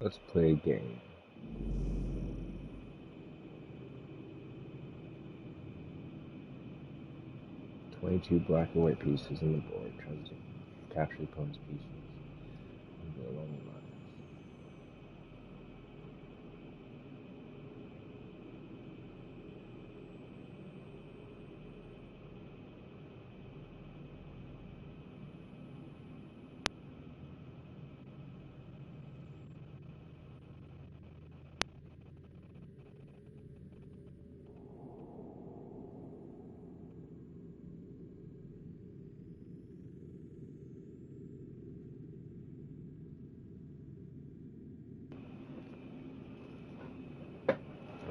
Let's play a game. "22 black and white pieces on the board. Tries to capture the opponent's pieces along the lines.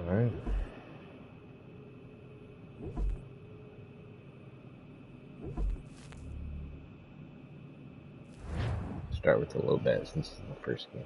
Alright. Start with a little bet since it's the first game.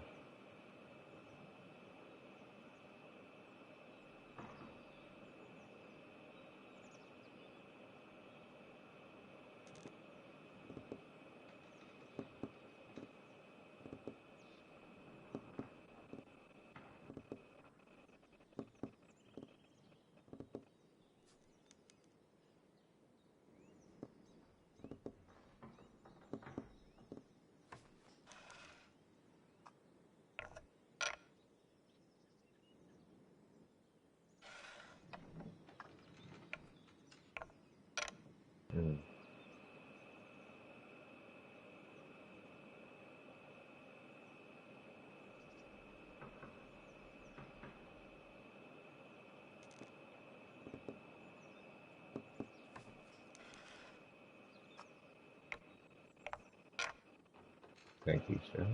Thank you, sir.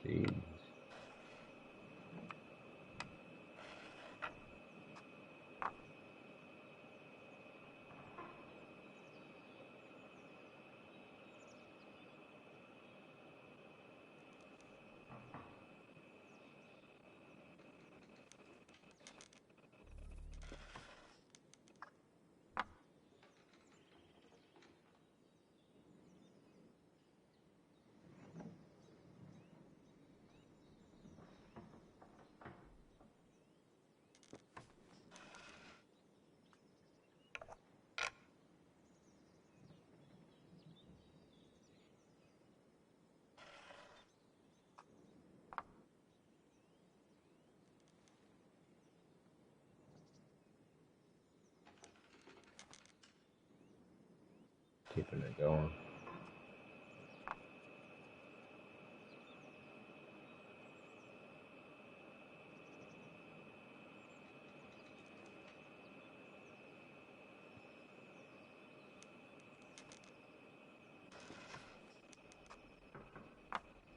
Jeez. Keeping it going.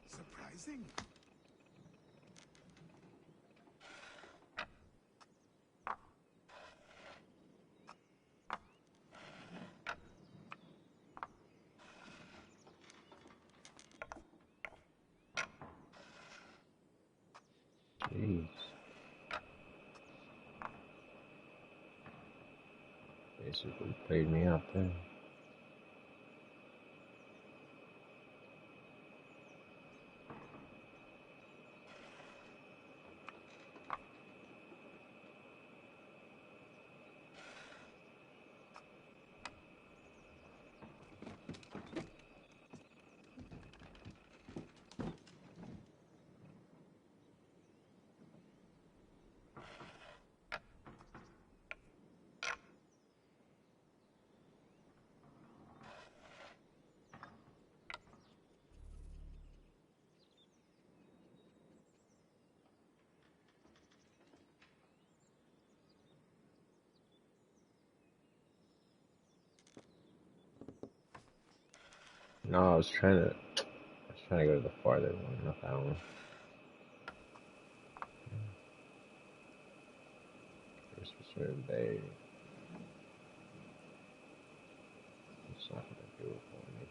Surprising. Jeez. Basically played me out there. No, I was trying to go to the farther one, not that one. First survey. It's not gonna do it for me.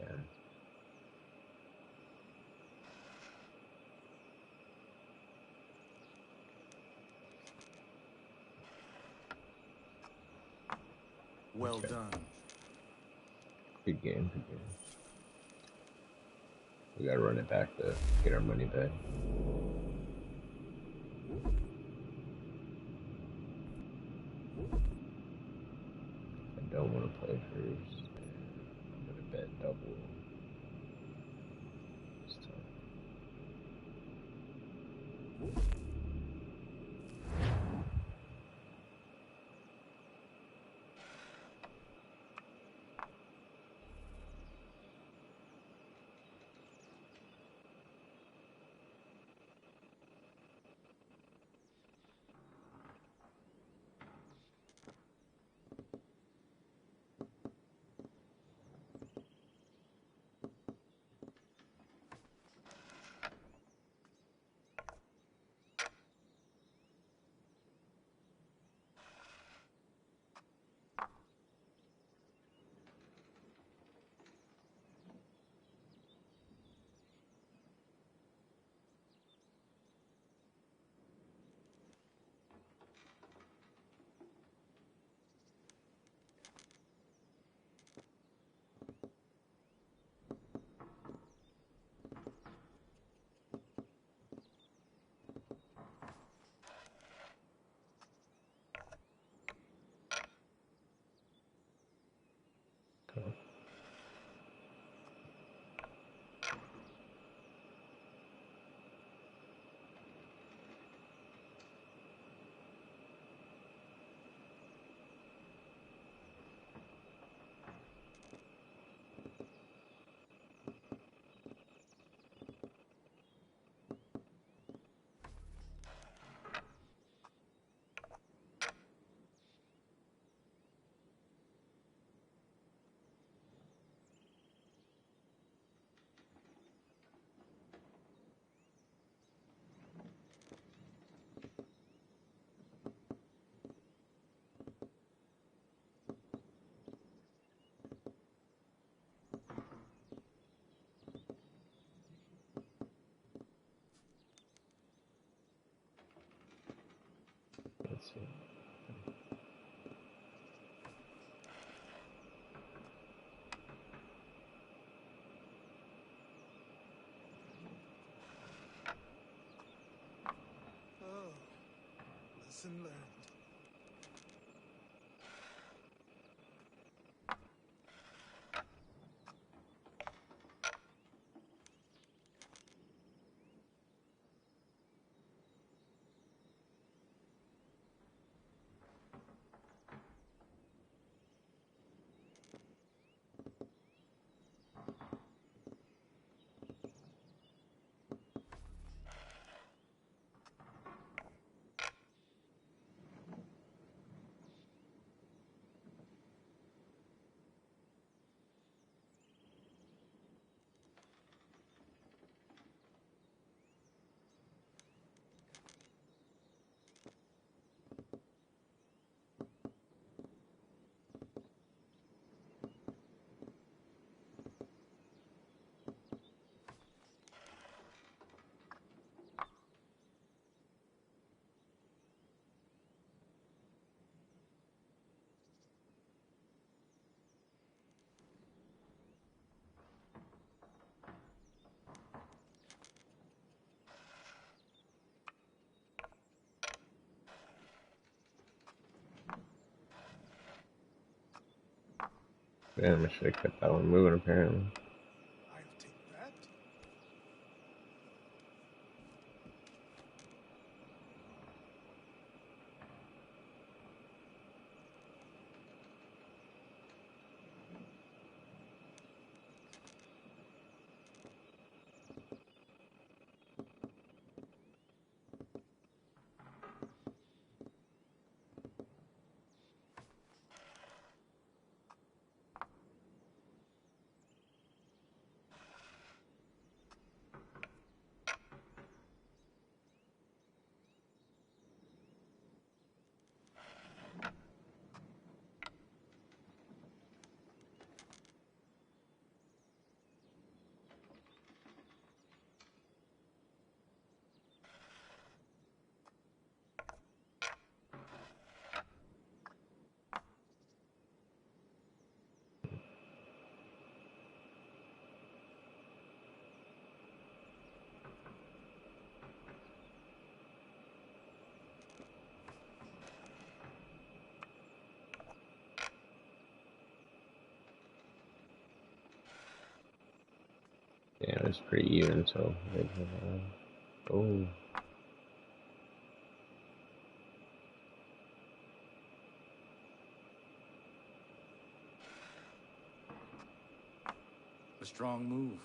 Yeah. Well Okay. done. Good game, good game. We gotta run it back to get our money back. I don't want to play first. I'm gonna bet double this time. Okay. Let's see. Oh, lesson learned. Damn, I should have kept that one moving apparently. I'll take that. Yeah, it's pretty even, so oh. A strong move.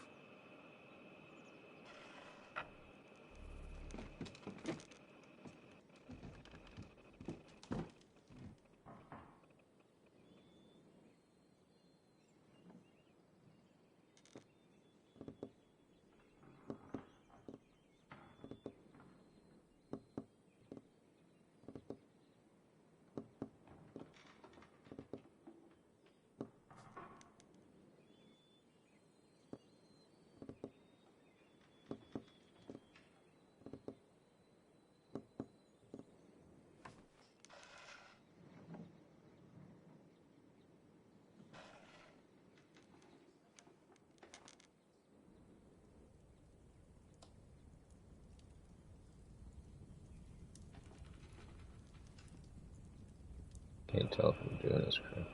Can't tell if I'm doing this correctly.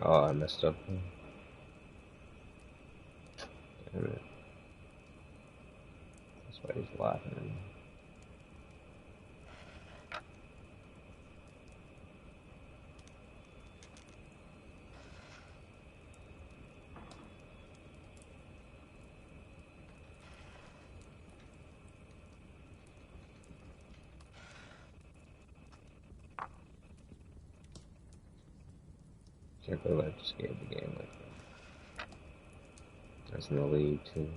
Oh, I messed up. Damn it. That's why he's laughing. Can't believe I just gave the game like that. That's in the league, too.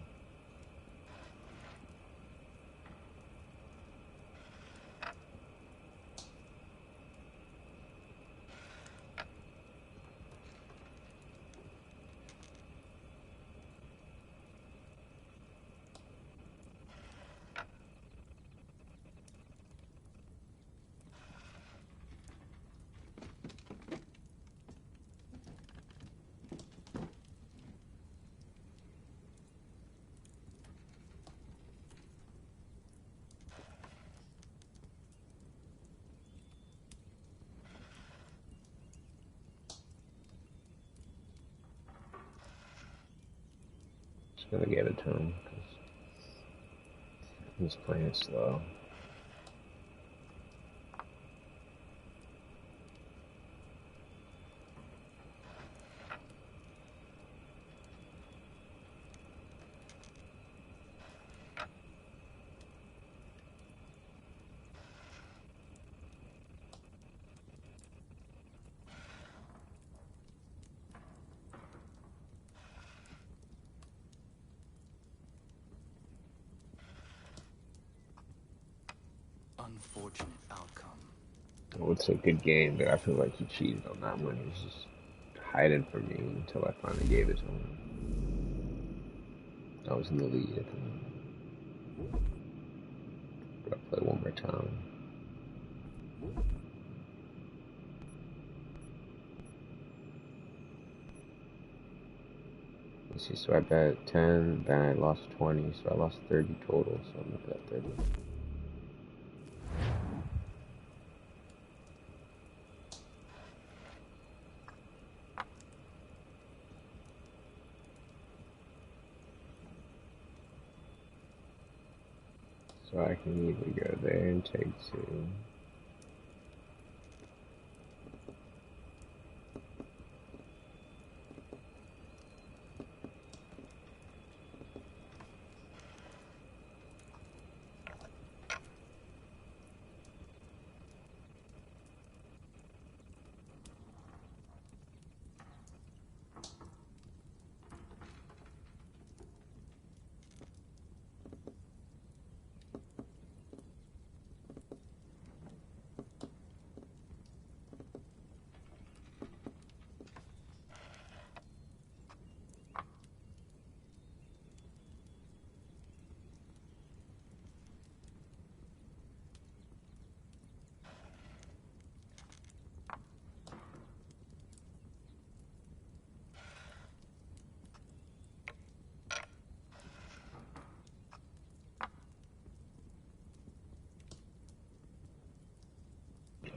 Just gonna give it to him because he's playing slow. Unfortunate outcome. Well, it's a good game, but I feel like he cheated on that one. He's just hiding from me until I finally gave it to him. I was in the lead at the moment. But I'll play one more time. Let's see, so I bet 10, then I lost 20, so I lost 30 total, so I'm gonna bet 30. So I can either go there and take 2.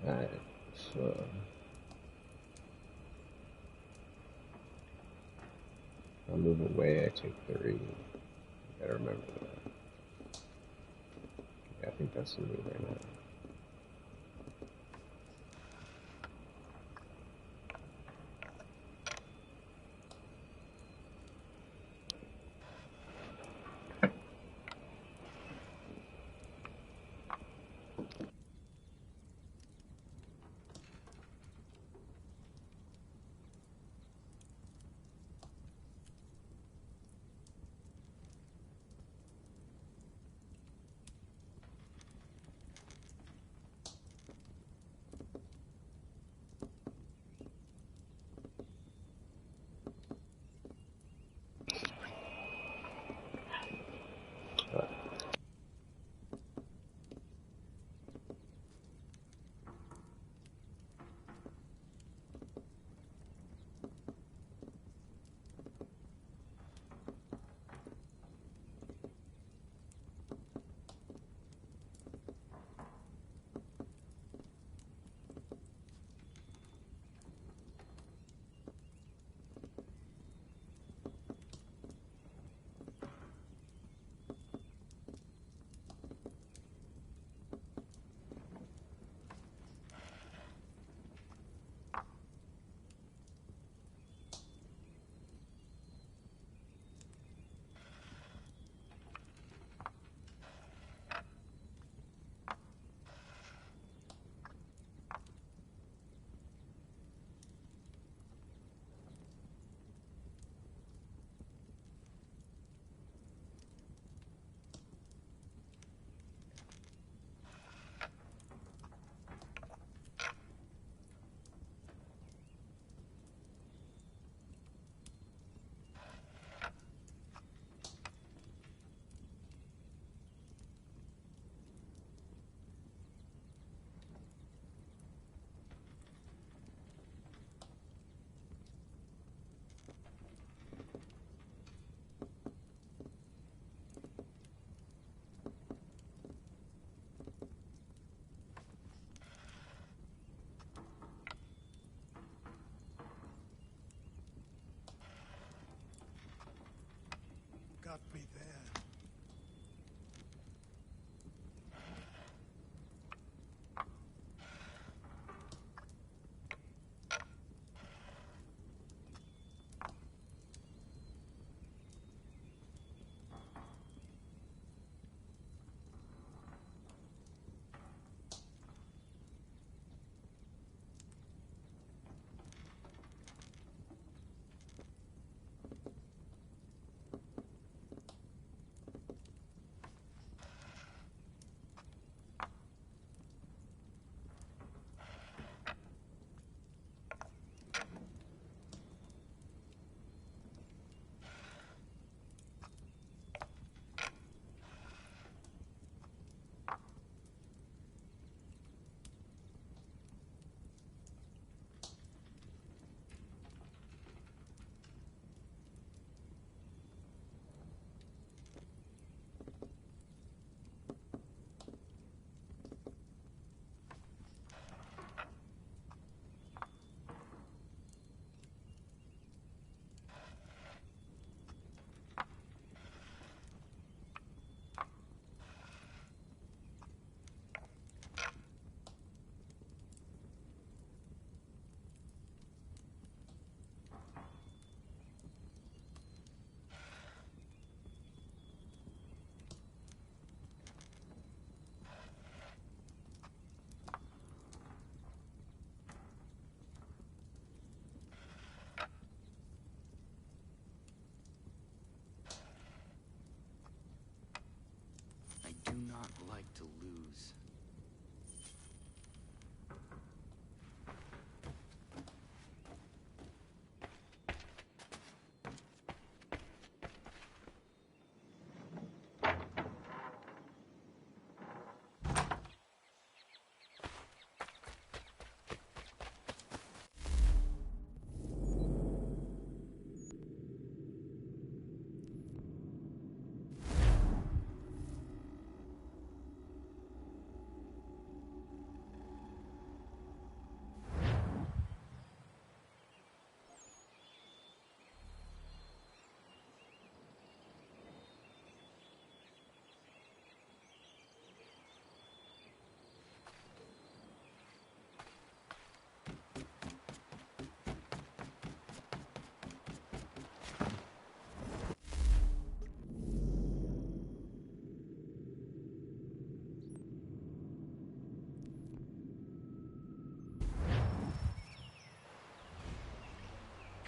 Alright, so I'll move away, I take 3. Gotta remember that. Yeah, I think that's the move right now. Got me there.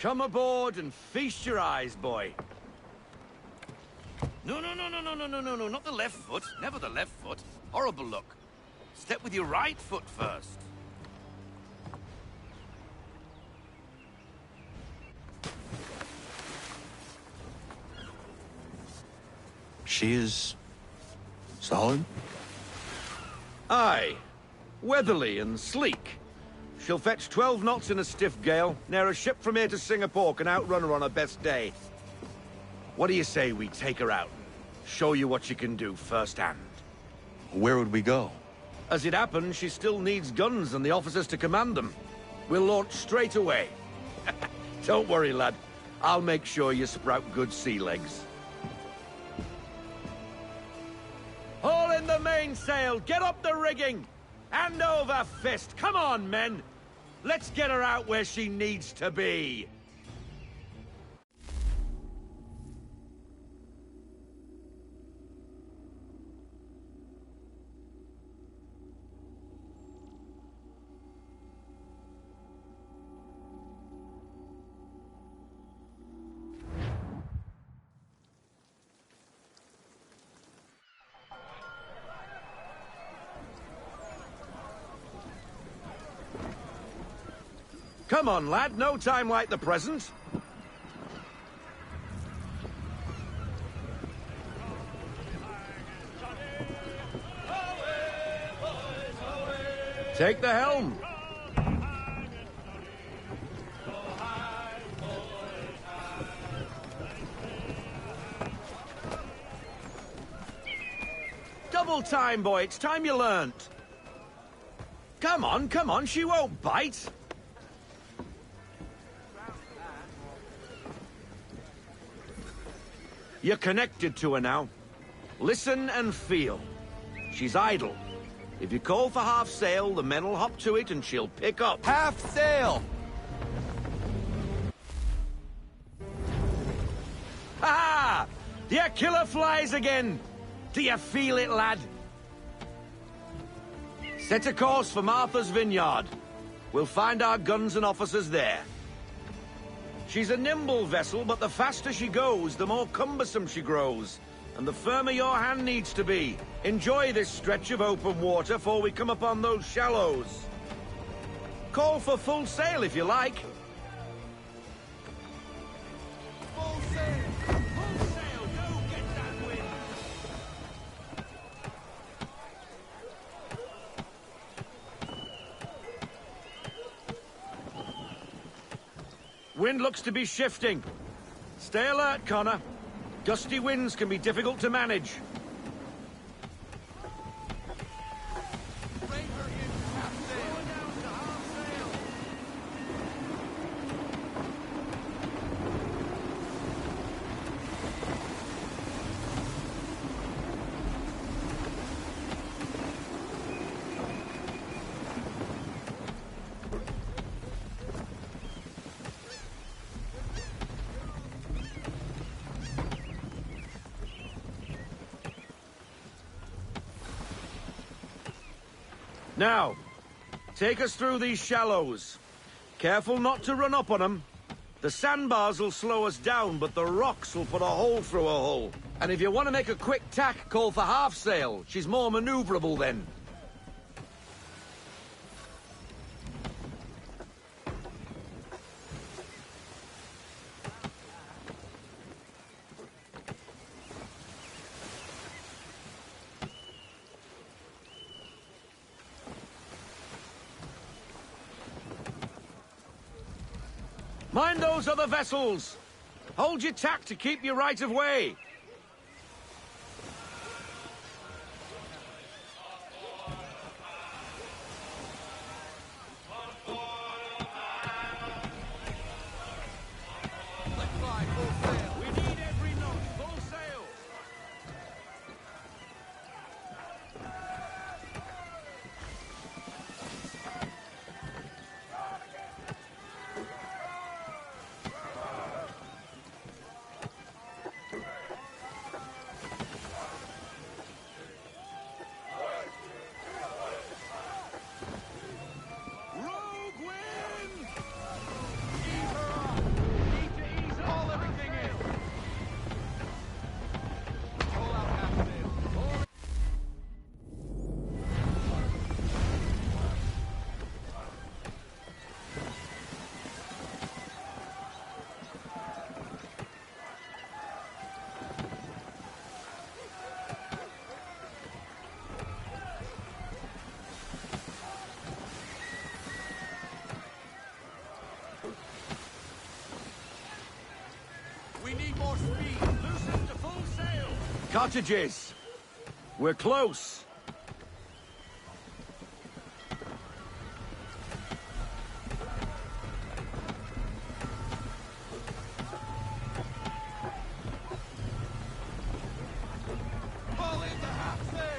Come aboard and feast your eyes, boy. No, not the left foot. Never the left foot. Horrible look. Step with your right foot first. She is... solid? Aye. Weatherly and sleek. She'll fetch 12 knots in a stiff gale. Ne'er a ship from here to Singapore can outrun her on her best day. What do you say we take her out? Show you what she can do firsthand. Where would we go? As it happens, she still needs guns and the officers to command them. We'll launch straight away. Don't worry, lad. I'll make sure you sprout good sea legs. Haul in the mainsail! Get up the rigging! Hand over fist! Come on, men! Let's get her out where she needs to be! Come on, lad. No time like the present. Take the helm. Double time, boy. It's time you learnt. Come on. She won't bite. You're connected to her now. Listen and feel. She's idle. If you call for half sail, the men will hop to it and she'll pick up. Half sail! Ha! Your killer flies again! Do you feel it, lad? Set a course for Martha's Vineyard. We'll find our guns and officers there. She's a nimble vessel, but the faster she goes, the more cumbersome she grows. And the firmer your hand needs to be. Enjoy this stretch of open water before we come upon those shallows. Call for full sail if you like. Full sail! Full sail! Go get that wind! Wind looks to be shifting. Stay alert, Connor. Gusty winds can be difficult to manage. Now, take us through these shallows. Careful not to run up on them. The sandbars will slow us down, but the rocks will put a hole through a hull. And if you want to make a quick tack, call for half sail. She's more maneuverable then. Mind those other vessels! Hold your tack to keep your right of way! We need every knot, full sail! Cottages! We're close!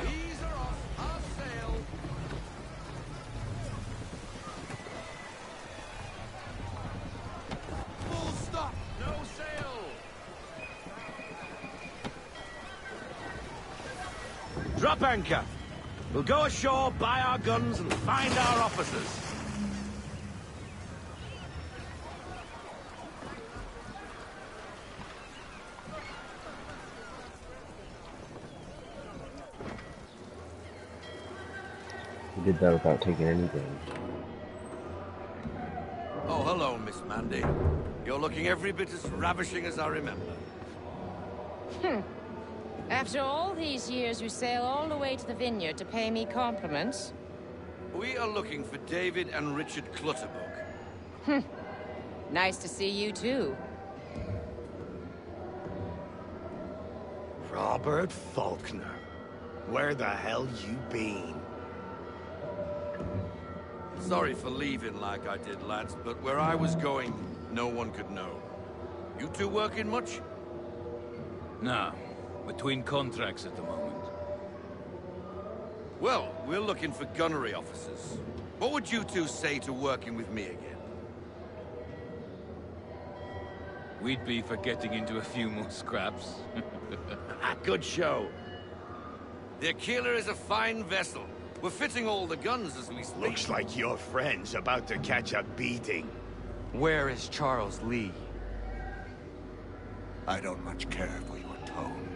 These are off our sail! Full stop! No sail! Drop anchor! We'll go ashore, buy our guns, and find our officers. He did that without taking any damage. Oh, hello, Miss Mandy. You're looking every bit as ravishing as I remember. After all these years, you sail all the way to the vineyard to pay me compliments? We are looking for David and Richard Clutterbuck. Nice to see you, too. Robert Faulkner. Where the hell you been? Sorry for leaving like I did, lads, but where I was going, no one could know. You two working much? No. Between contracts at the moment. Well, we're looking for gunnery officers. What would you two say to working with me again? We'd be for getting into a few more scraps. Good show. The Aquila is a fine vessel. We're fitting all the guns as we speak. Looks like your friend's about to catch a beating. Where is Charles Lee? I don't much care for your tone.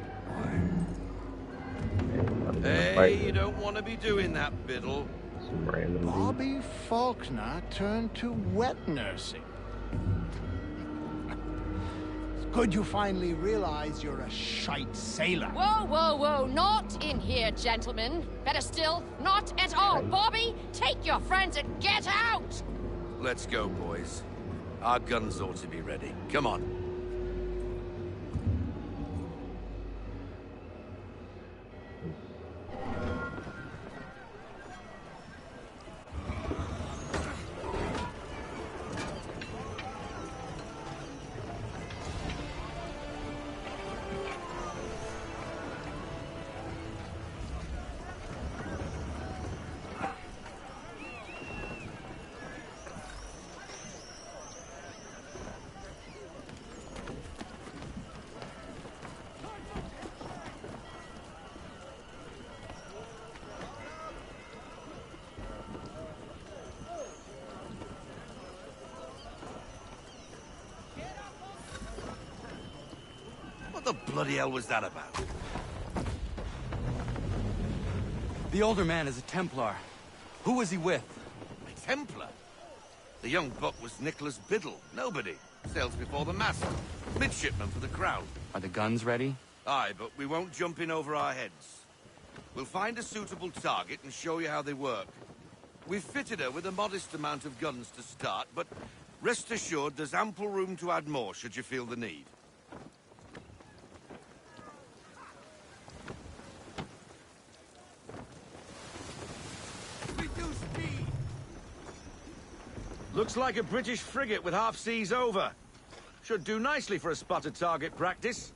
Hey, you don't want to be doing that, Biddle. Some random dude. Bobby Faulkner turned to wet nursing. It's good you finally realize you're a shite sailor. Whoa, whoa, whoa, not in here, gentlemen. Better still, not at all. Bobby, take your friends and get out! Let's go, boys. Our guns ought to be ready. Come on. What the bloody hell was that about? The older man is a Templar. Who was he with? A Templar? The young buck was Nicholas Biddle. Nobody. Sails before the mast. Midshipman for the crown. Are the guns ready? Aye, but we won't jump in over our heads. We'll find a suitable target and show you how they work. We've fitted her with a modest amount of guns to start, but rest assured there's ample room to add more should you feel the need. Reduce speed! Looks like a British frigate with half seas over. Should do nicely for a spotted target practice.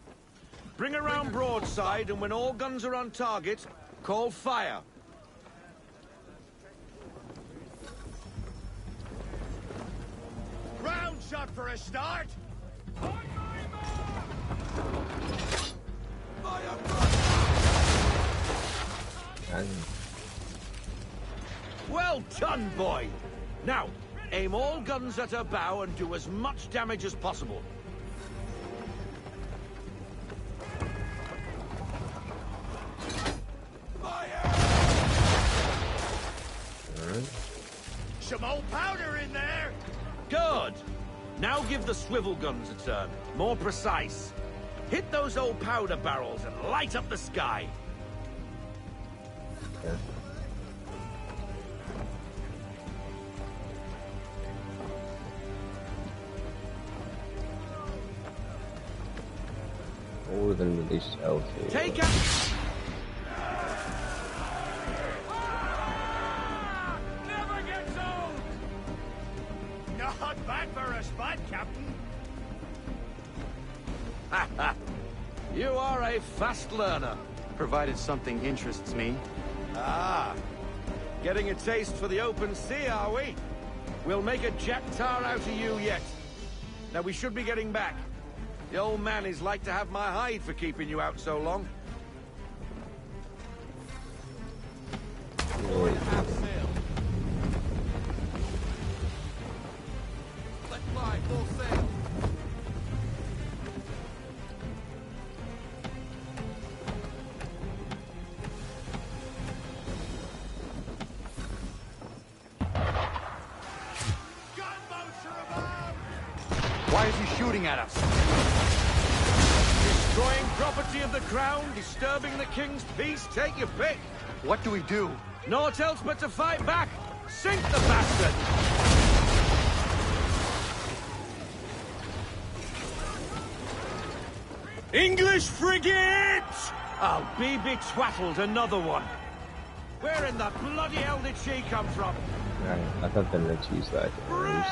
Bring her round broadside, and when all guns are on target, call fire. Round shot for a start! Well done, boy! Now, aim all guns at her bow and do as much damage as possible. Some old powder in there! Good! Now give the swivel guns a turn. More precise. Hit those old powder barrels and light up the sky. Okay. with an released L2. Take out. Never gets old! Not bad for a spot, Captain. You are a fast learner. Provided something interests me. Ah, getting a taste for the open sea, are we? We'll make a jack tar out of you yet. Now we should be getting back. The old man is like to have my hide for keeping you out so long. Wait. Let fly, full sail. Gunboats are above! Why is he shooting at us? Destroying property of the crown, disturbing the king's peace, take your pick. What do we do? Naught else but to fight back. Sink the bastard! English frigate! I'll be betwattled, another one. Where in the bloody hell did she come from? Alright, I thought they meant to use that. Brace!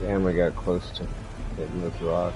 Damn, we got close to hitting this rock.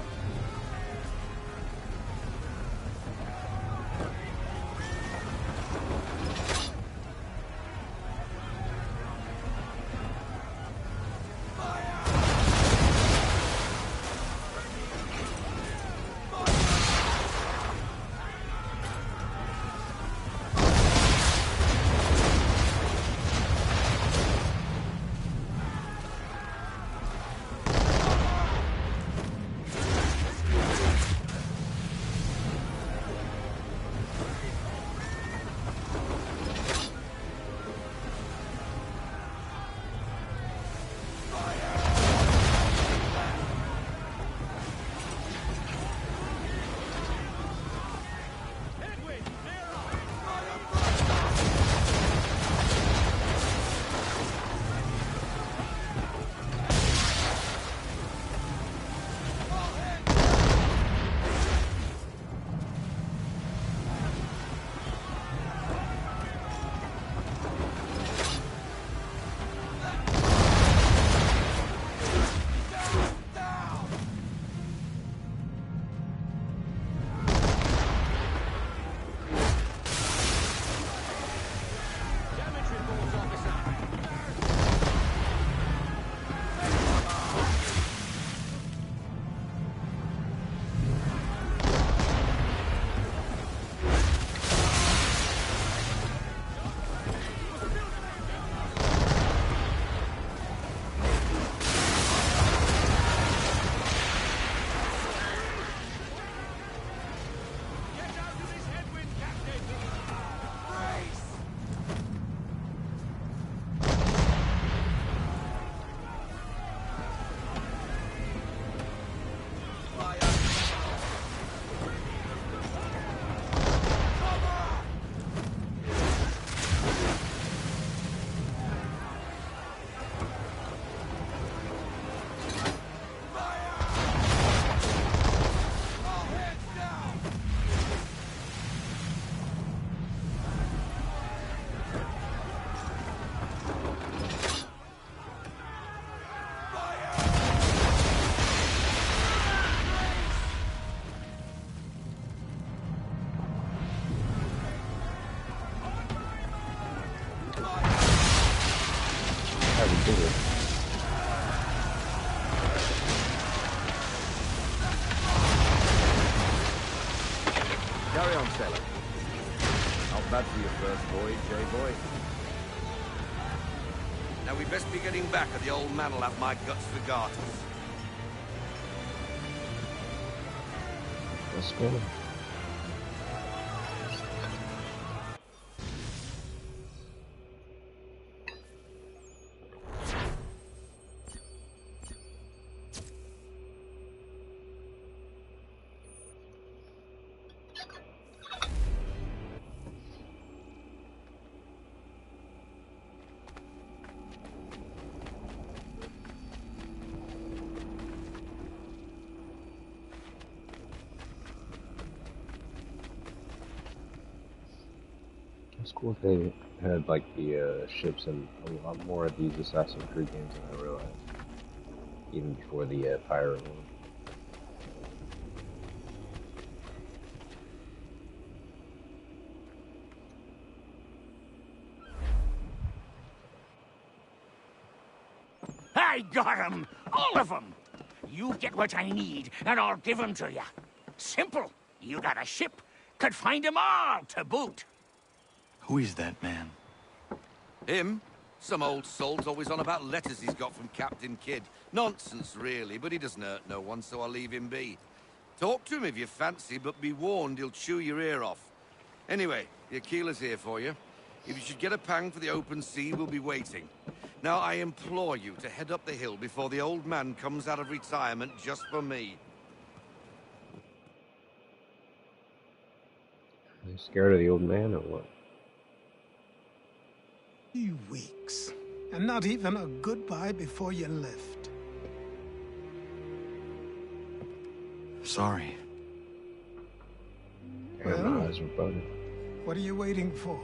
trying to do it. Carry on, sailor. Not bad for your first voyage, eh, boy? Now we best be getting back, or the old man will have my guts for garters. Let's go. It's cool if they had like the ships in a lot more of these Assassin's Creed games than I realized. Even before the pirate one. I got 'em! All of 'em! You get what I need, and I'll give 'em to you. Simple. You got a ship. Could find 'em all to boot. Who is that man? Him? Some old salt's always on about letters he's got from Captain Kidd. Nonsense, really, but he doesn't hurt no one, so I'll leave him be. Talk to him if you fancy, but be warned he'll chew your ear off. Anyway, the Aquila's here for you. If you should get a pang for the open sea, we'll be waiting. Now, I implore you to head up the hill before the old man comes out of retirement just for me. Are you scared of the old man or what? 2 weeks. And not even a goodbye before you left. Sorry. Yeah, Well? my eyes were bugging. What are you waiting for?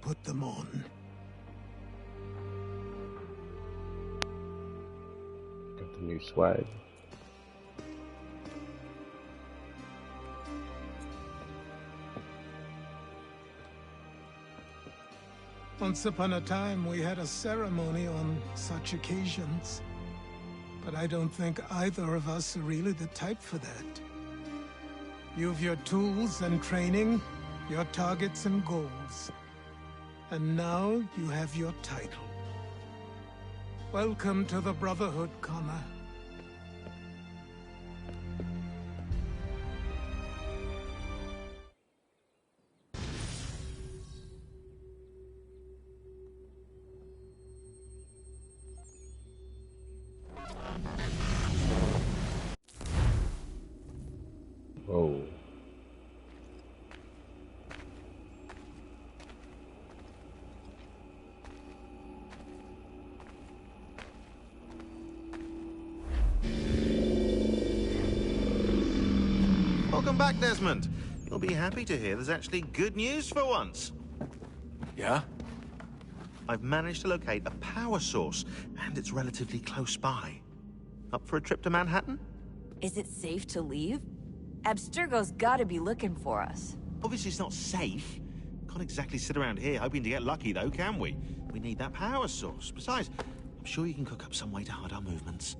Put them on. Got the new swag. Once upon a time, we had a ceremony on such occasions. But I don't think either of us are really the type for that. You've your tools and training, your targets and goals. And now you have your title. Welcome to the Brotherhood, Connor. Whoa. Welcome back, Desmond. You'll be happy to hear there's actually good news for once. Yeah? I've managed to locate a power source, and it's relatively close by. Up for a trip to Manhattan? Is it safe to leave? Abstergo's gotta be looking for us. Obviously it's not safe. Can't exactly sit around here hoping to get lucky, though, can we? We need that power source. Besides, I'm sure you can cook up some way to hide our movements.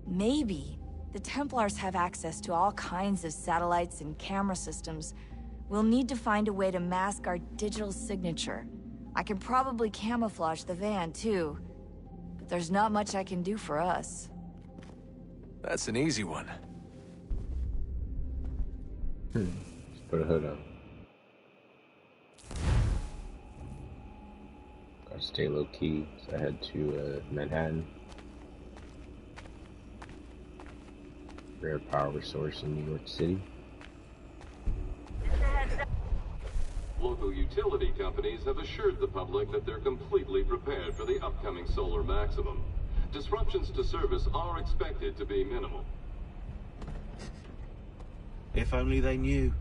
Maybe. The Templars have access to all kinds of satellites and camera systems. We'll need to find a way to mask our digital signature. I can probably camouflage the van, too. But there's not much I can do for us. That's an easy one. Let's put a hood on. Gotta stay low key, so I head to Manhattan. Rare power source in New York City. Local utility companies have assured the public that they're completely prepared for the upcoming solar maximum. Disruptions to service are expected to be minimal. If only they knew.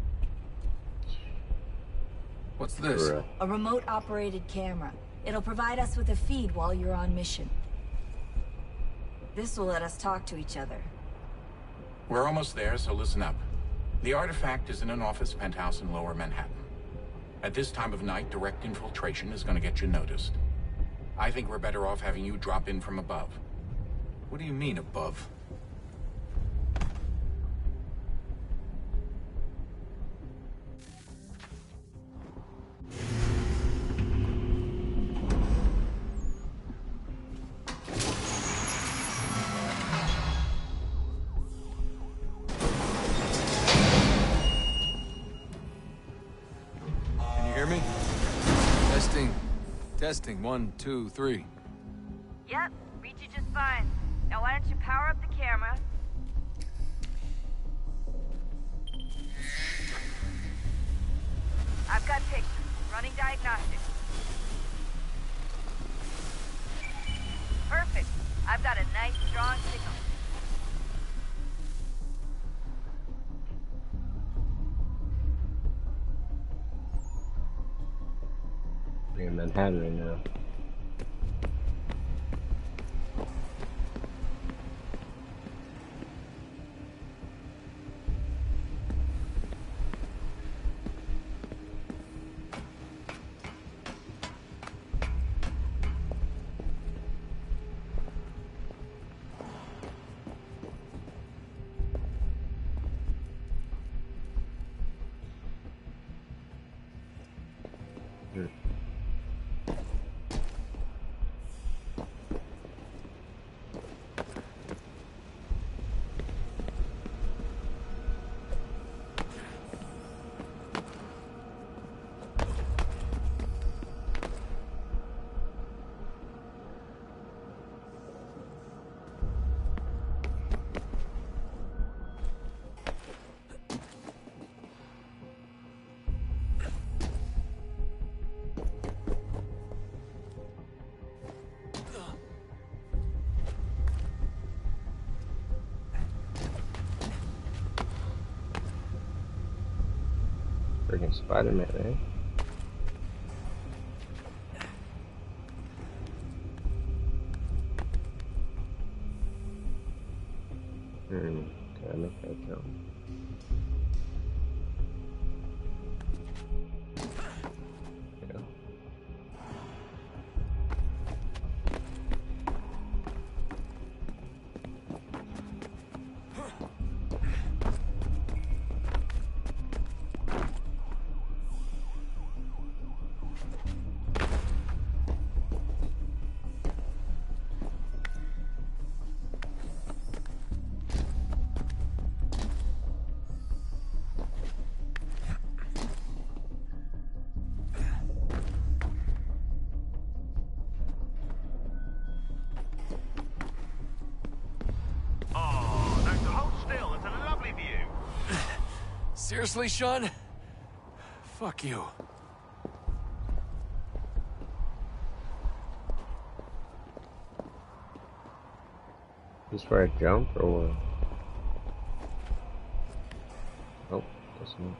What's this? A remote-operated camera. It'll provide us with a feed while you're on mission. This will let us talk to each other. We're almost there, so listen up. The artifact is in an office penthouse in Lower Manhattan. At this time of night, direct infiltration is going to get you noticed. I think we're better off having you drop in from above. What do you mean, above? Testing, 1, 2, 3. Yep, read you just fine. Now why don't you power up the camera? I've got pictures. Running diagnostics. Perfect. I've got a nice, strong signal. We're in Manhattan right now. Freaking Spider-Man, eh? Can I make that count? Yeah. Seriously, Sean? Fuck you. Just for a jump or what? Oh, that's not.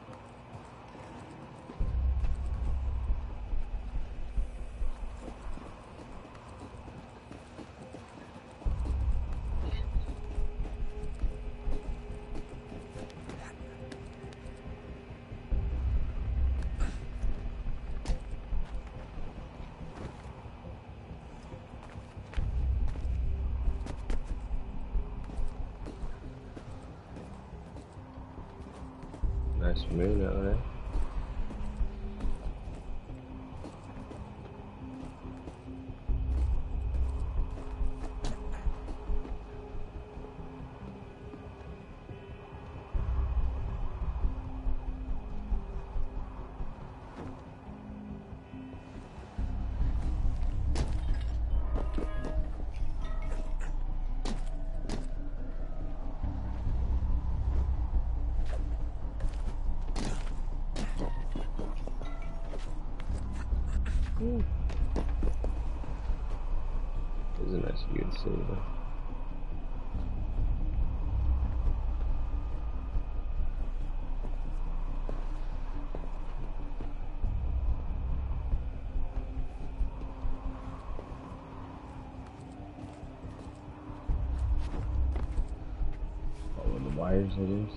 Nice moon out there. This is a nice view to see though. wires it is.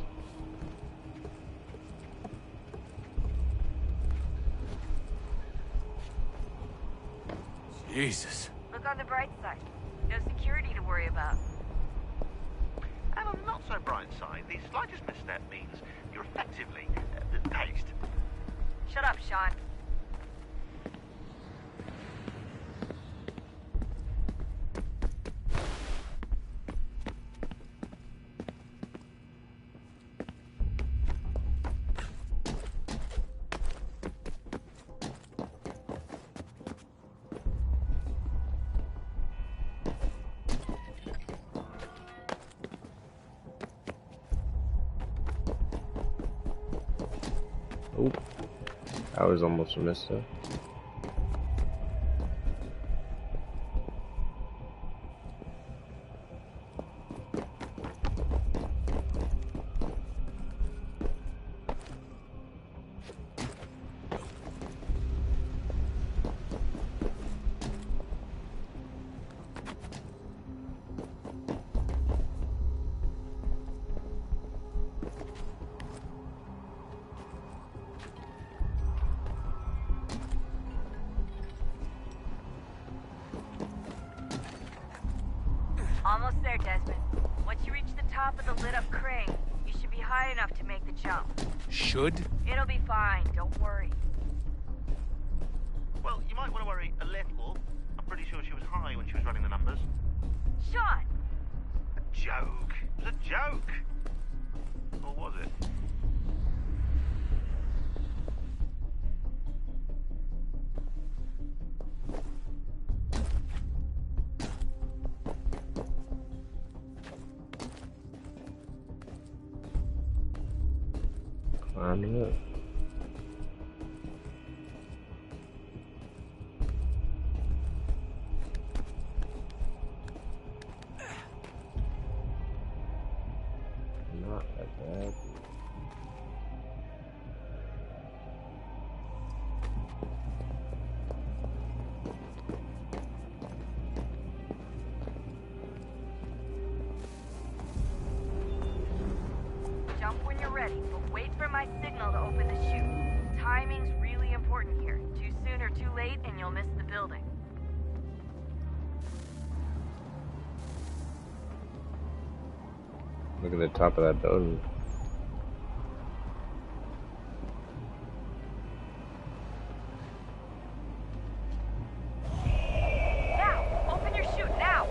Jesus. Look on the bright side. No security to worry about. And on the not so bright side, the slightest misstep means you're effectively tased. Shut up, Sean. Oop. I was almost missed it. Almost there, Desmond. Once you reach the top of the lit-up crane, you should be high enough to make the jump. Should? It'll be fine, don't worry. Well, you might want to worry a little. I'm pretty sure she was high when she was running the numbers. Sean! A joke. It was a joke. Or was it? Climbing up. Not that bad. Jump when you're ready, but wait for my signal to open the chute. Timing's really important here. Too soon or too late, and you'll miss the building. Look at the top of that building. Now! Open your chute, now!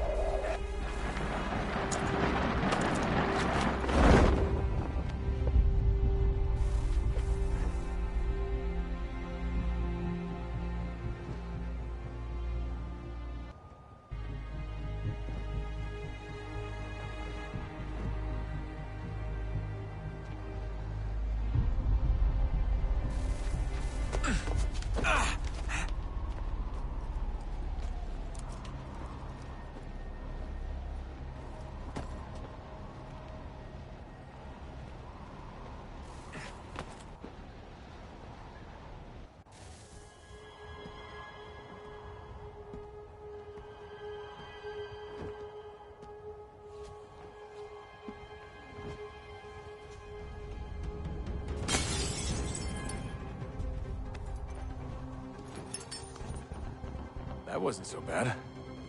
That wasn't so bad.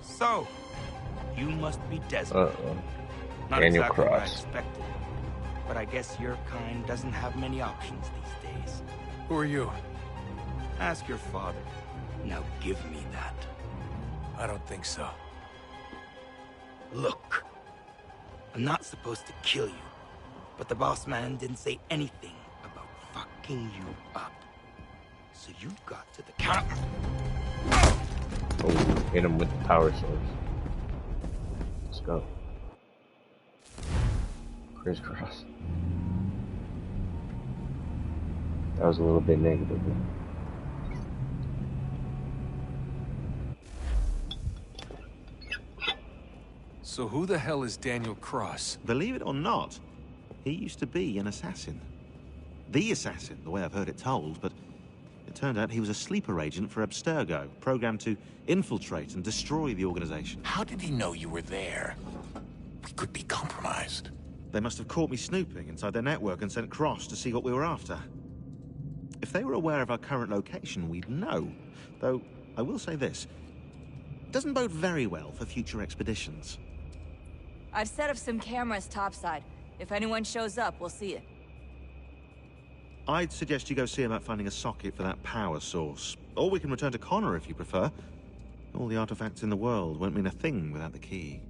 So, you must be Desmond. Uh-oh. Not Daniel exactly what I Cross. expected. But I guess your kind doesn't have many options these days. Who are you? Ask your father. Now give me that. I don't think so. Look. I'm not supposed to kill you. But the boss man didn't say anything about fucking you up. So you got to the counter. Oh, hit him with the power source. Let's go. Crisscross. That was a little bit negative. So who the hell is Daniel Cross? Believe it or not, he used to be an assassin. The assassin, the way I've heard it told, but it turned out he was a sleeper agent for Abstergo, programmed to infiltrate and destroy the organization. How did he know you were there? We could be compromised. They must have caught me snooping inside their network and sent Cross to see what we were after. If they were aware of our current location, we'd know. Though, I will say this. It doesn't bode very well for future expeditions. I've set up some cameras topside. If anyone shows up, we'll see it. I'd suggest you go see about finding a socket for that power source. Or we can return to Connor if you prefer. All the artifacts in the world won't mean a thing without the key.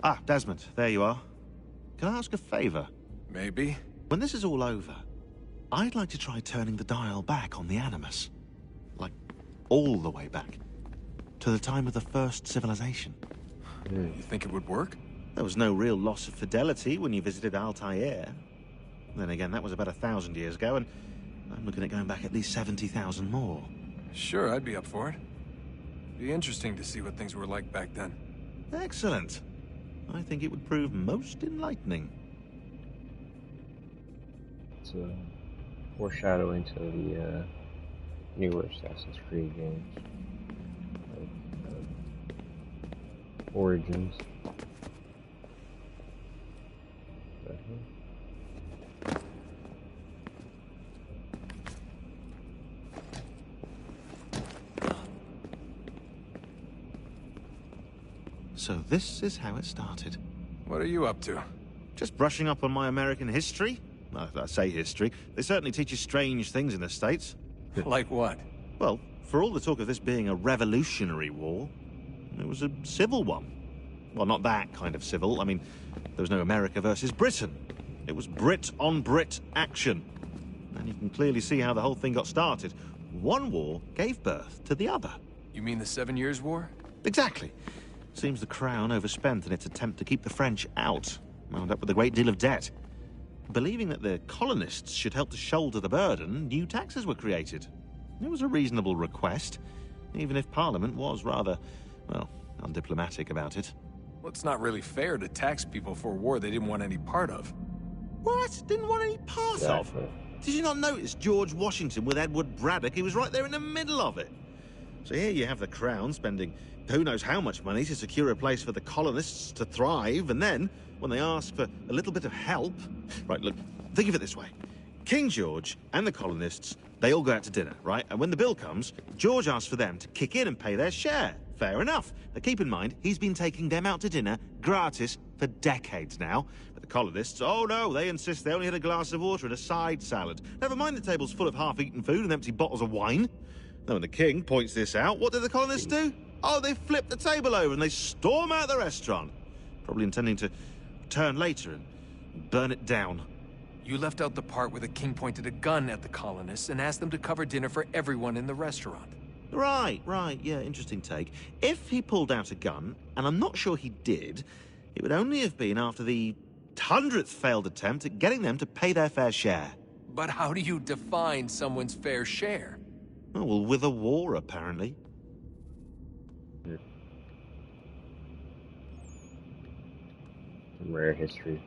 Ah, Desmond, there you are. Can I ask a favor? Maybe. When this is all over, I'd like to try turning the dial back on the Animus. Like, all the way back. To the time of the first civilization. You think it would work? There was no real loss of fidelity when you visited Altair. Then again, that was about 1,000 years ago, and I'm looking at going back at least 70,000 more. Sure, I'd be up for it. Be interesting to see what things were like back then. Excellent. I think it would prove most enlightening. It's a foreshadowing to the newer Assassin's Creed games. Like, Origins. So this is how it started. What are you up to? Just brushing up on my American history. Well, I say history. They certainly teach you strange things in the States. Like what? Well, for all the talk of this being a revolutionary war, it was a civil one. Well, not that kind of civil. I mean, there was no America versus Britain. It was Brit on Brit action. And you can clearly see how the whole thing got started. One war gave birth to the other. You mean the 7 Years' War? Exactly. Seems the Crown overspent in its attempt to keep the French out, wound up with a great deal of debt. Believing that the colonists should help to shoulder the burden, new taxes were created. It was a reasonable request, even if Parliament was rather, well, undiplomatic about it. Well, it's not really fair to tax people for a war they didn't want any part of. What? Didn't want any part of? Did you not notice George Washington with Edward Braddock? He was right there in the middle of it. So here you have the Crown spending who knows how much money to secure a place for the colonists to thrive, and then, when they ask for a little bit of help... Right, look, think of it this way. King George and the colonists, they all go out to dinner, right? And when the bill comes, George asks for them to kick in and pay their share. Fair enough. But keep in mind, he's been taking them out to dinner gratis for decades now. But the colonists, oh no, they insist they only had a glass of water and a side salad. Never mind the table's full of half-eaten food and empty bottles of wine. Now, when the king points this out, what do the colonists do? Oh, they flip the table over and they storm out the restaurant. Probably intending to return later and burn it down. You left out the part where the king pointed a gun at the colonists and asked them to cover dinner for everyone in the restaurant. Right, yeah, interesting take. If he pulled out a gun, and I'm not sure he did, it would only have been after the 100th failed attempt at getting them to pay their fair share. But how do you define someone's fair share? Oh, well, with a war, apparently. Some rare history.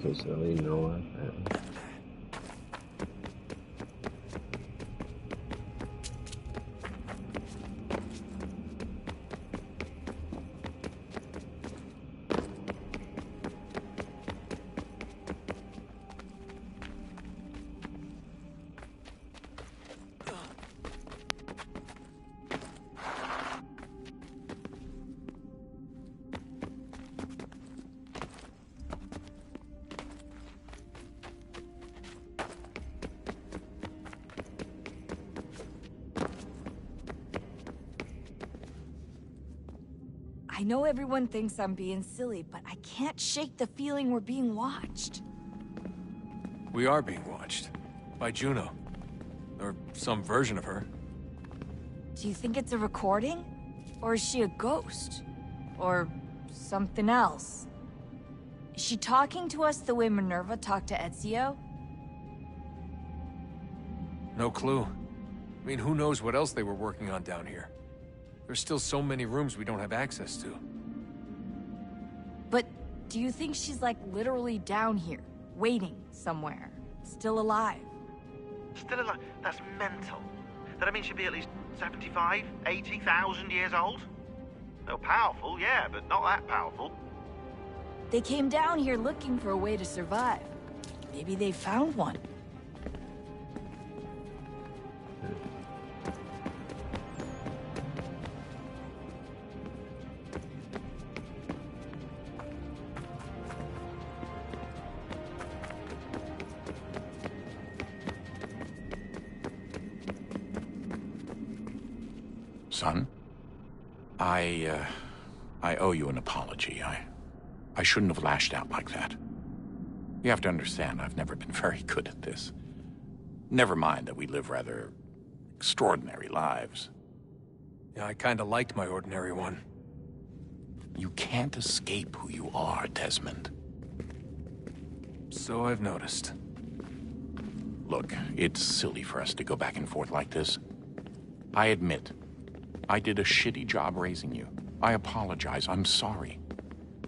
Staircase that lead nowhere, apparently. I know everyone thinks I'm being silly, but I can't shake the feeling we're being watched. We are being watched. By Juno. Or some version of her. Do you think it's a recording? Or is she a ghost? Or something else? Is she talking to us the way Minerva talked to Ezio? No clue. I mean, who knows what else they were working on down here? There's still so many rooms we don't have access to. But do you think she's like literally down here, waiting somewhere, still alive? Still alive? That's mental. That means she'd be at least 75, 80,000 years old? Well, powerful, yeah, but not that powerful. They came down here looking for a way to survive. Maybe they found one. Son, I owe you an apology. I shouldn't have lashed out like that. You have to understand, I've never been very good at this. Never mind that we live rather extraordinary lives. Yeah, I kinda liked my ordinary one. You can't escape who you are, Desmond. So I've noticed. Look, it's silly for us to go back and forth like this. I admit, I did a shitty job raising you. I apologize, I'm sorry.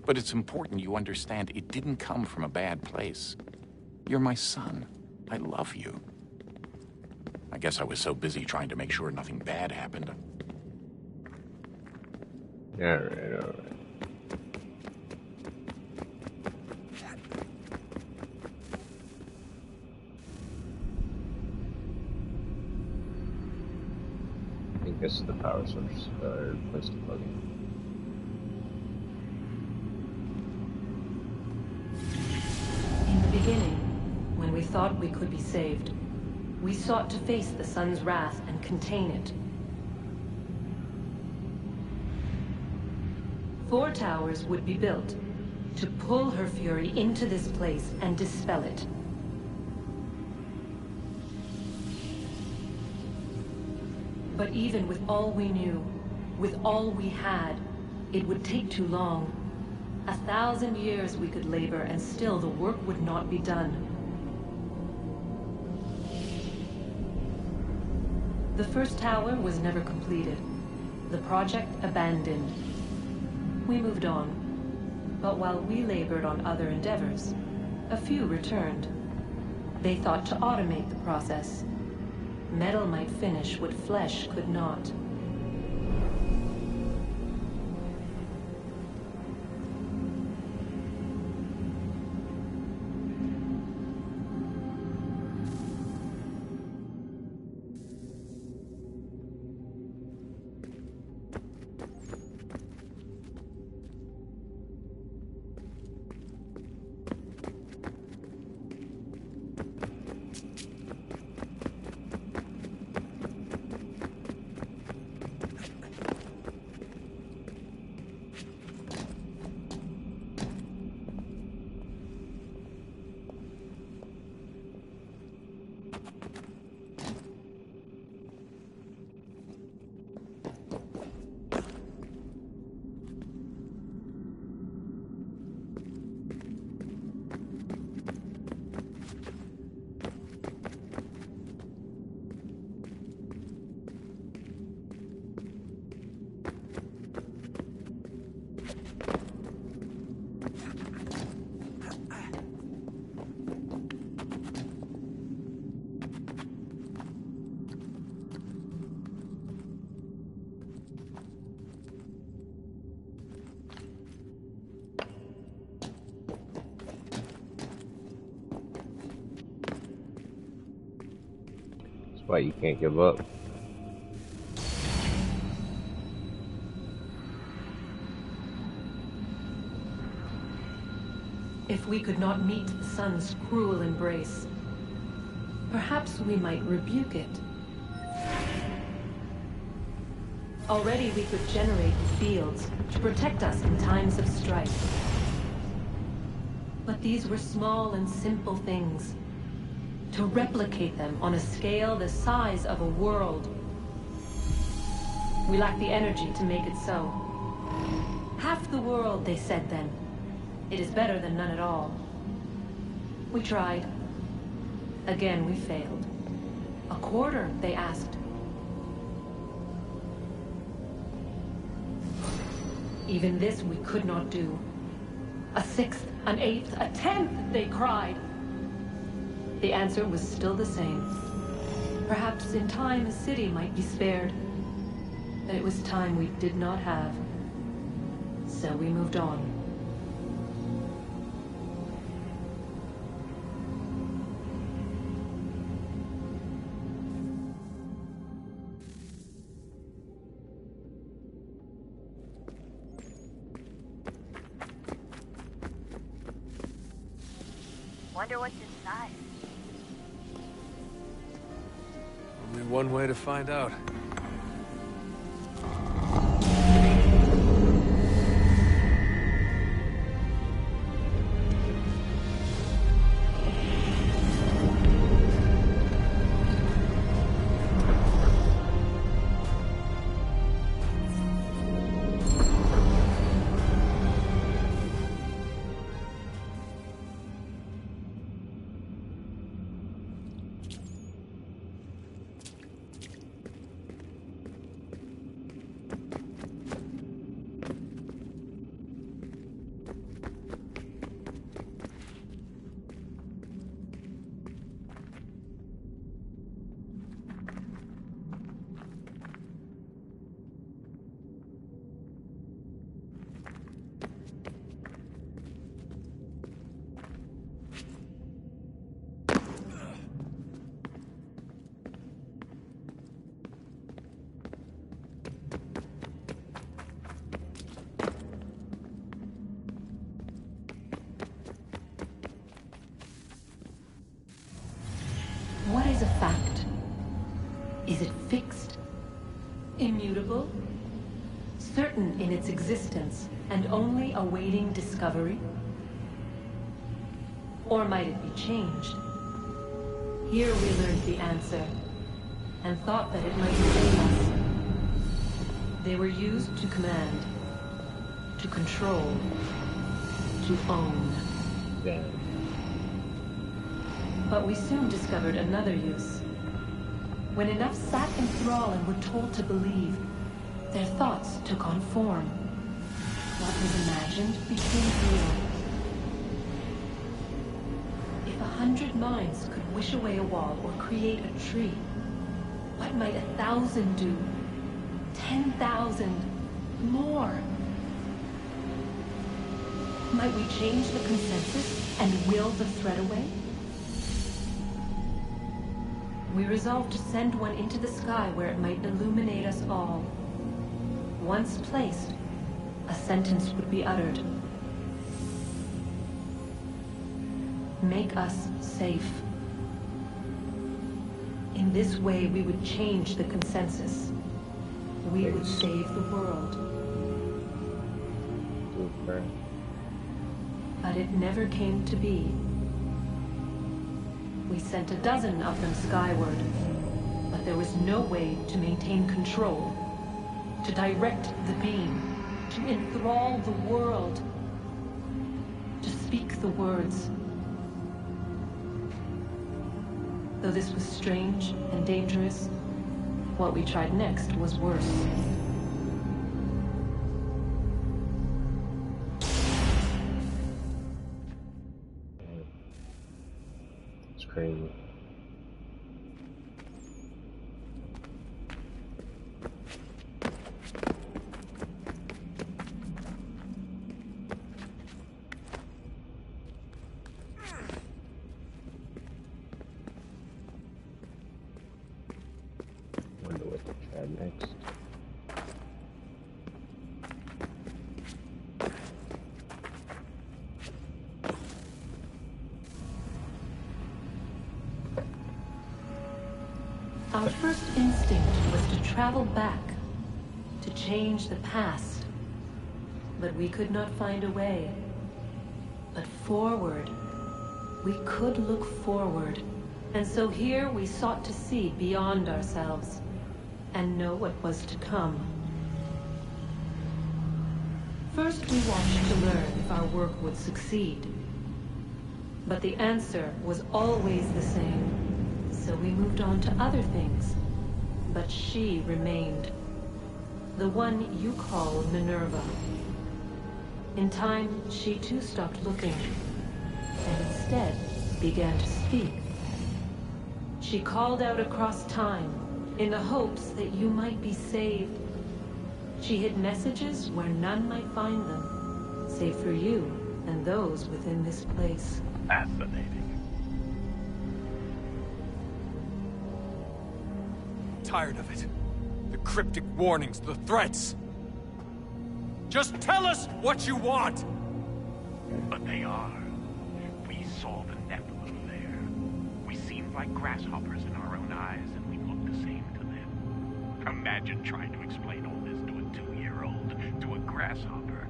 But it's important you understand it didn't come from a bad place. You're my son. I love you. I guess I was so busy trying to make sure nothing bad happened. Alright. I think this is the power source, or place to plug in. In the beginning, when we thought we could be saved, we sought to face the sun's wrath and contain it. 4 towers would be built to pull her fury into this place and dispel it. But even with all we knew, with all we had, it would take too long. 1,000 years we could labor and still the work would not be done. The first tower was never completed. The project abandoned. We moved on. But while we labored on other endeavors, a few returned. They thought to automate the process. Metal might finish what flesh could not. That's why you can't give up. If we could not meet the sun's cruel embrace, perhaps we might rebuke it. Already we could generate the fields to protect us in times of strife. But these were small and simple things. To replicate them on a scale the size of a world, we lack the energy to make it so. Half the world, they said then. It is better than none at all. We tried. Again, we failed. A quarter, they asked. Even this we could not do. A sixth, an eighth, a tenth, they cried. The answer was still the same. Perhaps in time a city might be spared. But it was time we did not have. So we moved on. Wonder what's inside. Only one way to find out. What is a fact? Is it fixed? Immutable? Certain in its existence and only awaiting discovery? Or might it be changed? Here we learned the answer, and thought that it might save us. They were used to command, to control, to own. Yeah. But we soon discovered another use. When enough sat in thrall and were told to believe, their thoughts took on form. What was imagined became real. If 100 minds could wish away a wall or create a tree, what might 1,000 do? 10,000? More? Might we change the consensus and will the threat away? We resolved to send one into the sky where it might illuminate us all. Once placed, a sentence would be uttered. Make us safe. In this way, we would change the consensus. We would save the world. But it never came to be. We sent a dozen of them skyward, but there was no way to maintain control, to direct the beam, to enthrall the world, to speak the words. Though this was strange and dangerous, what we tried next was worse. Crazy. Wonder what to try next. Our first instinct was to travel back, to change the past. But we could not find a way. But forward. We could look forward. And so here we sought to see beyond ourselves and know what was to come. First we watched to learn if our work would succeed. But the answer was always the same. So we moved on to other things. But she remained. The one you call Minerva. In time, she too stopped looking, and instead began to speak. She called out across time, in the hopes that you might be saved. She hid messages where none might find them, save for you and those within this place. Fascinating. Tired of it. The cryptic warnings, the threats. Just tell us what you want! But they are. We saw the Nephilim there. We seemed like grasshoppers in our own eyes, and we looked the same to them. Imagine trying to explain all this to a 2-year-old, to a grasshopper.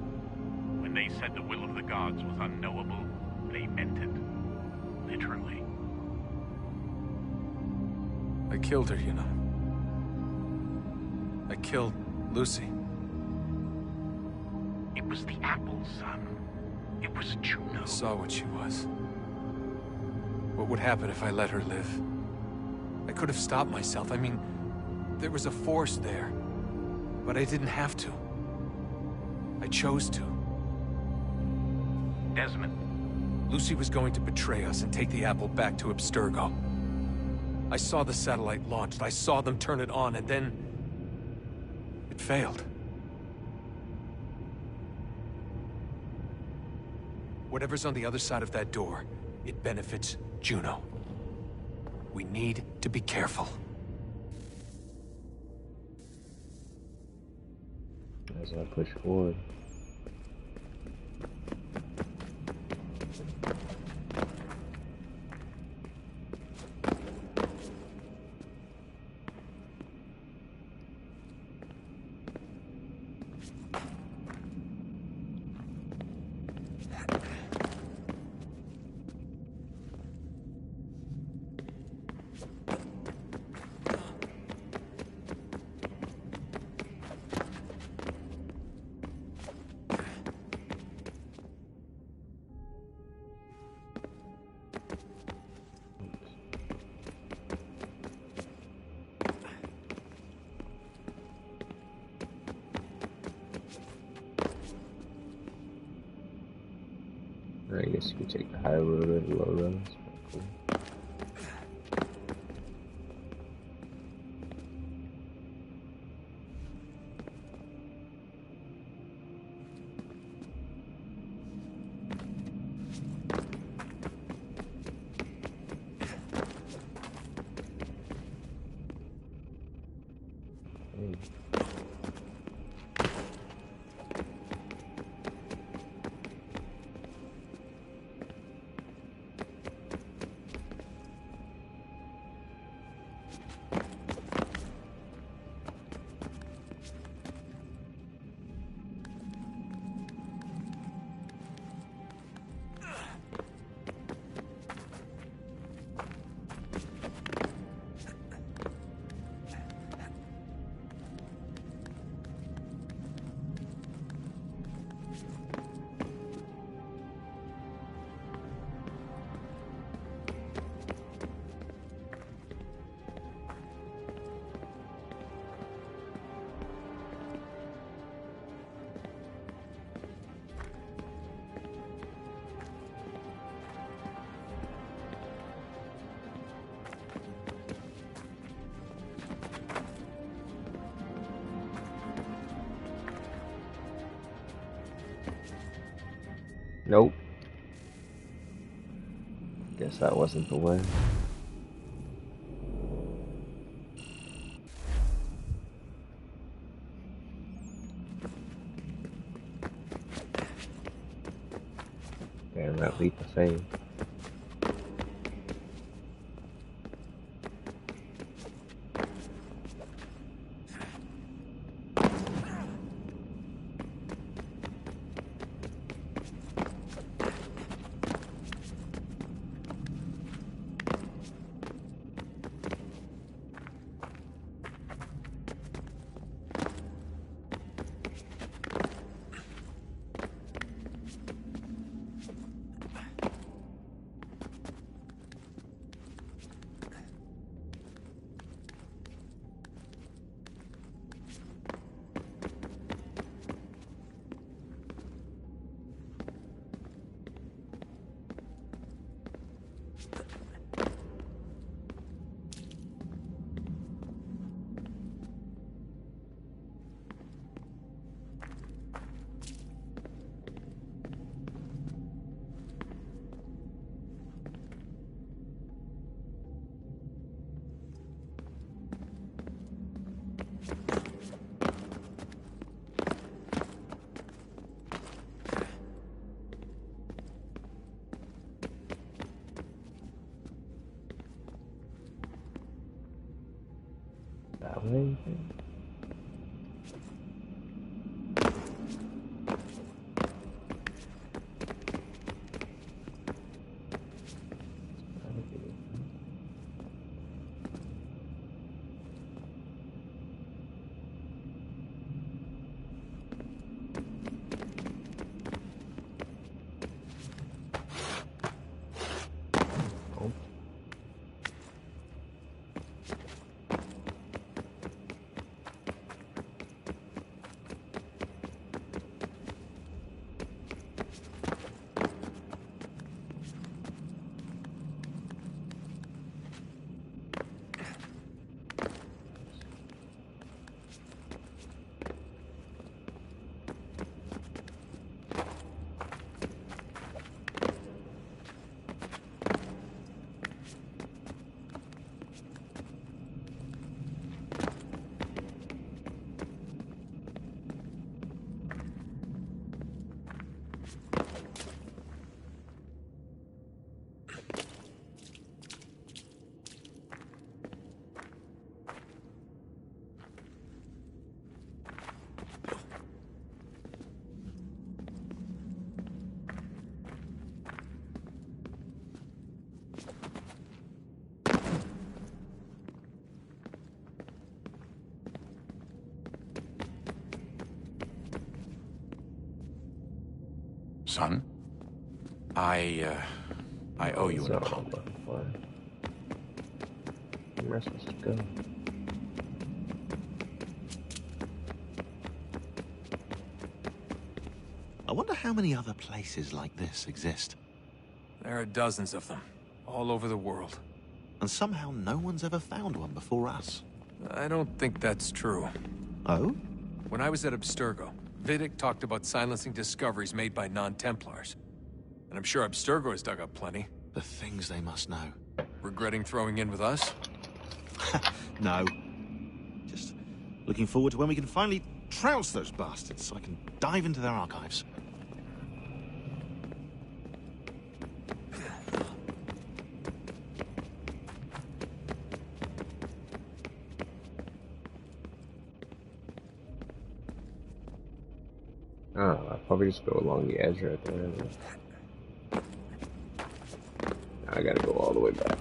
When they said the will of the gods was unknowable, they meant it. Literally. I killed her, you know. I killed Lucy. It was the apple, son. It was Juno. I saw what she was. What would happen if I let her live? I could have stopped myself. I mean, there was a force there. But I didn't have to. I chose to. Desmond. Lucy was going to betray us and take the apple back to Abstergo. I saw the satellite launched. I saw them turn it on, and then... it failed. Whatever's on the other side of that door, it benefits Juno. We need to be careful. As I push forward. I guess you could take the high road or the low road. It's pretty cool. Nope. Guess that wasn't the way. Damn, that leap of faith. anything? Son, I owe you an apology. Where's supposed to go? I wonder how many other places like this exist. There are dozens of them, all over the world. And somehow no one's ever found one before us. I don't think that's true. Oh? When I was at Abstergo, Vidic talked about silencing discoveries made by non-Templars. And I'm sure Abstergo has dug up plenty. The things they must know. Regretting throwing in with us? No. Just looking forward to when we can finally trounce those bastards so I can dive into their archives. Oh, I'll probably just go along the edge right there. I gotta go all the way back.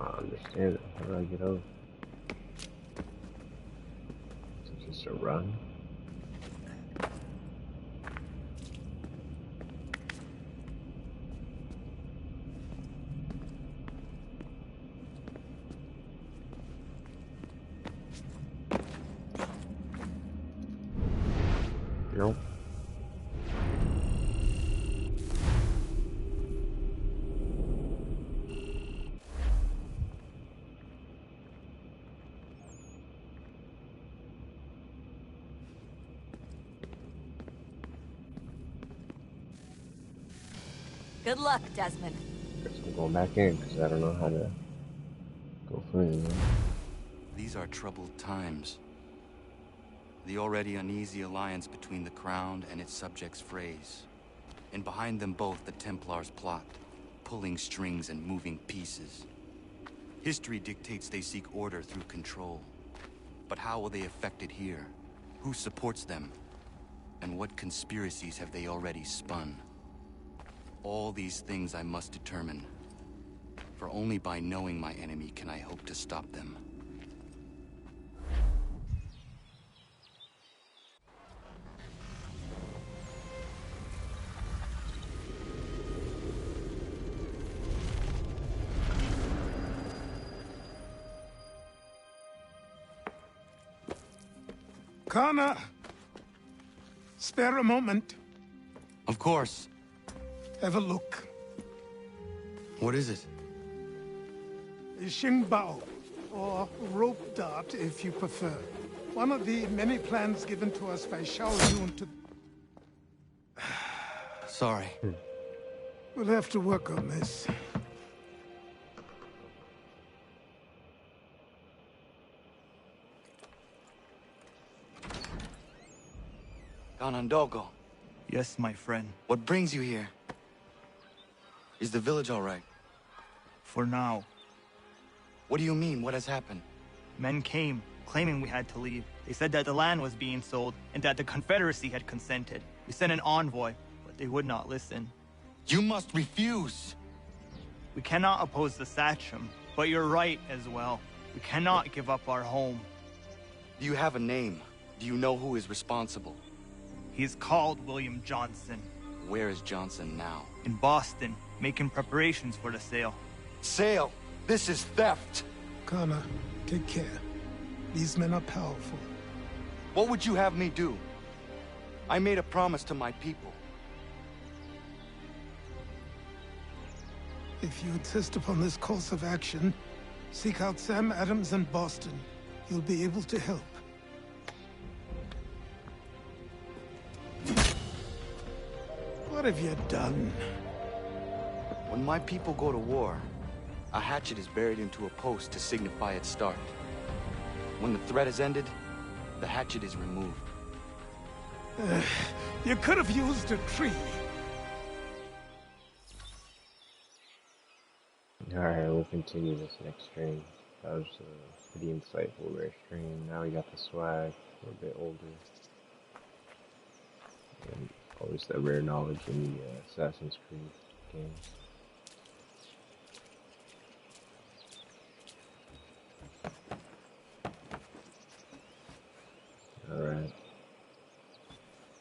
don't understand it. How do I get over? Is it just a run? Nope. Good luck, Desmond. Guess I'm going back in because I don't know how to go further. These are troubled times. The already uneasy alliance between the Crown and its subjects frays. And behind them both the Templars plot, pulling strings and moving pieces. History dictates they seek order through control. But how will they effect it here? Who supports them? And what conspiracies have they already spun? All these things I must determine. For only by knowing my enemy can I hope to stop them. Connor! Spare a moment. Of course. Have a look. What is it? A Xingbao, or rope dart if you prefer. One of the many plans given to us by Xiao Yun to... Sorry. We'll have to work on this. Ganondogo. Yes, my friend. What brings you here? Is the village all right? For now. What do you mean? What has happened? Men came, claiming we had to leave. They said that the land was being sold, and that the Confederacy had consented. We sent an envoy, but they would not listen. You must refuse! We cannot oppose the Sachem, but you're right as well. We cannot give up our home. Do you have a name? Do you know who is responsible? He's called William Johnson. Where is Johnson now? In Boston, making preparations for the sale. Sale? This is theft! Connor, take care. These men are powerful. What would you have me do? I made a promise to my people. If you insist upon this course of action, seek out Sam Adams in Boston. He'll be able to help. What have you done? When my people go to war, a hatchet is buried into a post to signify its start. When the threat is ended, the hatchet is removed. You could have used a tree. Alright, we'll continue this next stream. That was a pretty insightful rare stream. Now we got the swag. We're a bit older. And always that rare knowledge in the Assassin's Creed games. Alright.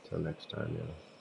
Till next time, y'all.